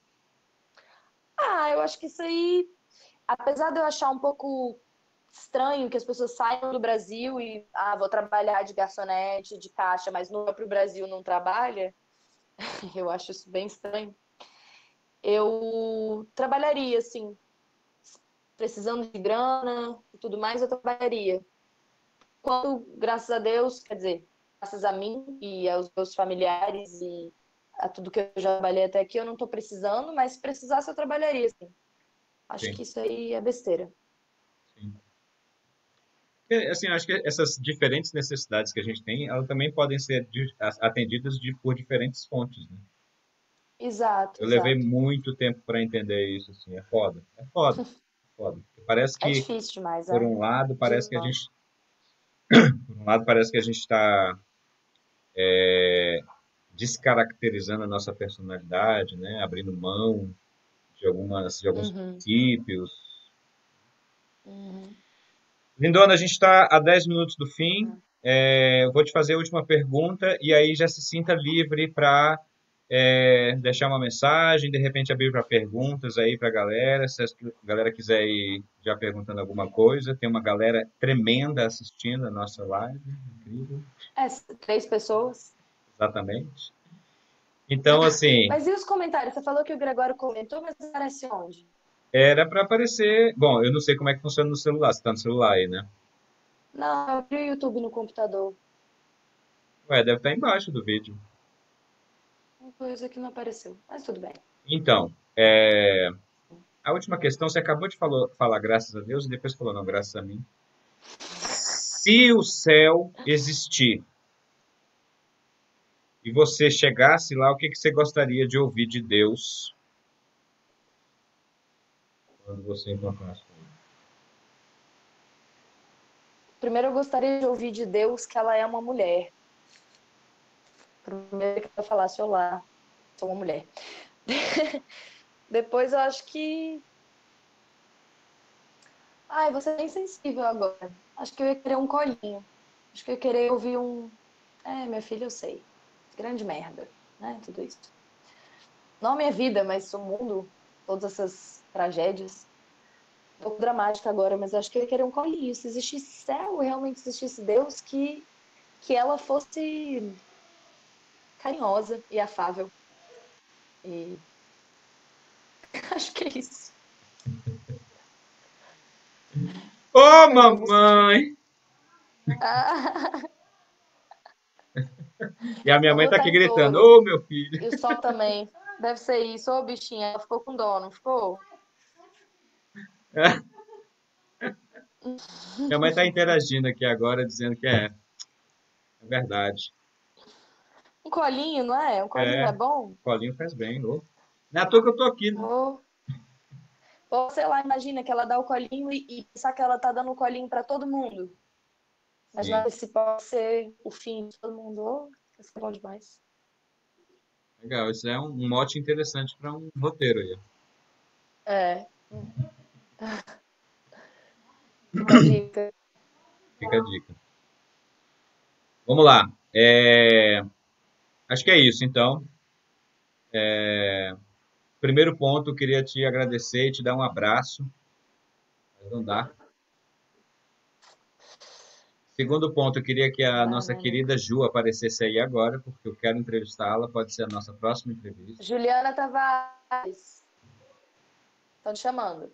Eu acho que isso aí, apesar de eu achar um pouco estranho que as pessoas saiam do Brasil e, vou trabalhar de garçonete, de caixa, mas no próprio Brasil não trabalha, eu acho isso bem estranho. Eu trabalharia, assim, precisando de grana e tudo mais, eu trabalharia. Quando, graças a Deus, quer dizer, graças a mim e aos meus familiares e a tudo que eu já trabalhei até aqui, eu não estou precisando, mas se precisasse, eu trabalharia, assim. Acho Sim, que isso aí é besteira. sim. Assim, eu acho que essas diferentes necessidades que a gente tem, elas também podem ser atendidas por diferentes fontes, né? Exato, Eu levei exato. muito tempo para entender isso, assim, é foda, é foda, é foda. Parece É que, difícil demais, por né? um lado, Demais. parece que a gente está descaracterizando a nossa personalidade, né? Abrindo mão de alguns Uhum, princípios. uhum. Lindona, a gente está a 10 minutos do fim. Eu vou te fazer a última pergunta e aí já se sinta livre para deixar uma mensagem, de repente abrir para perguntas aí para a galera. Se a galera quiser ir já perguntando alguma coisa, tem uma galera tremenda assistindo a nossa live. Incrível, É, 3 pessoas. exatamente. Então, assim, Mas e os comentários? Você falou que o Gregório comentou, mas aparece onde? era para aparecer. Bom, eu não sei como é que funciona no celular. Você está no celular aí, né? Não, eu abri o YouTube no computador. Ué, deve estar embaixo do vídeo. Uma coisa que não apareceu. Mas tudo bem. Então, a última questão, você acabou de falar graças a Deus e depois falou não, graças a mim. Se o céu existir e você chegasse lá, o que que você gostaria de ouvir de Deus quando você encontrasse com ele? Primeiro, eu gostaria de ouvir de Deus que ela é uma mulher. Primeiro que eu falasse, olá, sou uma mulher. Depois, eu acho que. Ai, você é bem sensível agora. Acho que eu ia querer um colinho. Acho que eu ia querer ouvir um. É, minha filha, eu sei. Grande merda, né? Tudo isso. Não a minha vida, mas o mundo, todas essas tragédias. Um pouco dramática agora, mas acho que eu ia querer um colinho. Se existisse céu, realmente existisse Deus, que ela fosse carinhosa e afável. E acho que é isso. Ô, Faz algum sentido. mamãe! Ah, E a minha mãe mamãe tá tá aqui em gritando, touro. ô, meu filho! E o sol também. Deve ser isso. Ô, bichinha, ela ficou com dó, não ficou? Minha mãe está interagindo aqui agora, dizendo que é verdade. Um colinho, não é? Um colinho É, é bom? colinho faz bem. Ô. Não é à toa que eu tô aqui, né? Ou, ou sei lá, imagina que ela dá o colinho e pensar que ela tá dando o colinho para todo mundo. Mas Sim, não, se pode ser o fim de todo mundo. Oh, isso é bom demais. legal. Isso é um mote interessante para um roteiro aí. É, uma dica. Fica a dica. Vamos lá. Acho que é isso, então. Primeiro ponto, eu queria te agradecer e te dar um abraço. Mas não dá. Segundo ponto, eu queria que a Dá, nossa né, querida nunca. Ju aparecesse aí agora, porque eu quero entrevistá-la. Pode ser a nossa próxima entrevista. Juliana Tavares. Estão te chamando.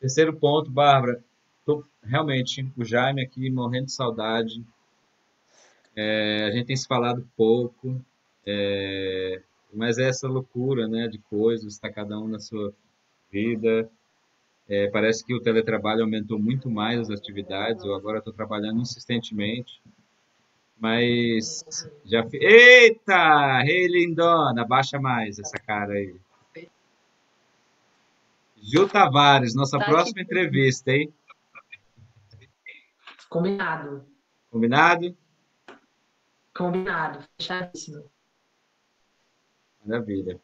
Terceiro ponto, Bárbara. Tô realmente o Jaime aqui morrendo de saudade. A gente tem se falado pouco, mas é essa loucura, né, de coisas, está cada um na sua vida. Parece que o teletrabalho aumentou muito mais as atividades. Eu agora estou trabalhando insistentemente, mas já. Eita! Ei, lindona, baixa mais essa cara aí. Gil Tavares, nossa Tá aqui. próxima entrevista, hein? Combinado. Combinado? Combinado. Fechadíssimo. Maravilha.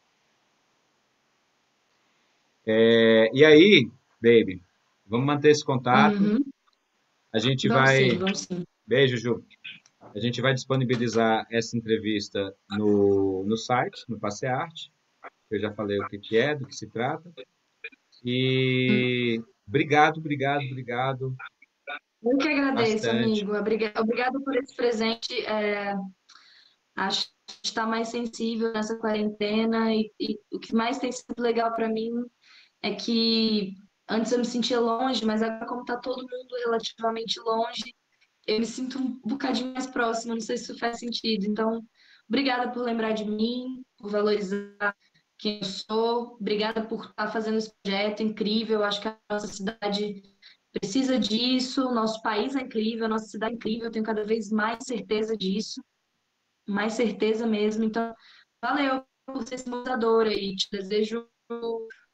E aí, baby, vamos manter esse contato. Uhum. A gente Vamos sim, vai. vamos sim. Beijo, Ju. A gente vai disponibilizar essa entrevista no site, no Passearte. Eu já falei o que que é, do que se trata. E obrigado, obrigado, obrigado Eu que agradeço, bastante. amigo. Obrigado por esse presente. Acho que está mais sensível nessa quarentena e o que mais tem sido legal para mim é que antes eu me sentia longe, mas agora como está todo mundo relativamente longe, eu me sinto um bocadinho mais próxima. Não sei se isso faz sentido. Então, obrigada por lembrar de mim, por valorizar quem eu sou. Obrigada por estar fazendo esse projeto incrível. Acho que a nossa cidade precisa disso, o nosso país é incrível, a nossa cidade é incrível. Eu tenho cada vez mais certeza disso, mais certeza mesmo. Então, valeu por ser esse motivador e te desejo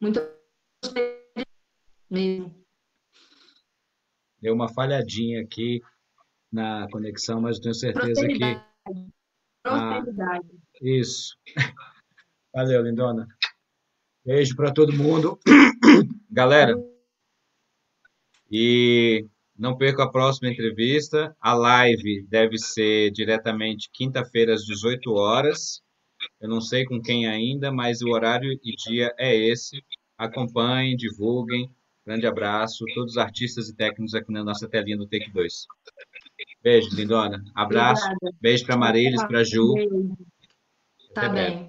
muito mesmo. Deu uma falhadinha aqui na conexão, mas eu tenho certeza que. Prosperidade, Ah, prosperidade. isso. Valeu, lindona. Beijo para todo mundo. Galera, e não perca a próxima entrevista. A live deve ser diretamente quinta-feira às 18 horas. Eu não sei com quem ainda, mas o horário e dia é esse. Acompanhem, divulguem. Grande abraço. Todos os artistas e técnicos aqui na nossa telinha do Take 2. Beijo, lindona. Abraço. Obrigada. Beijo para Marilis, para Ju. Beijo. Até Tá breve. bem.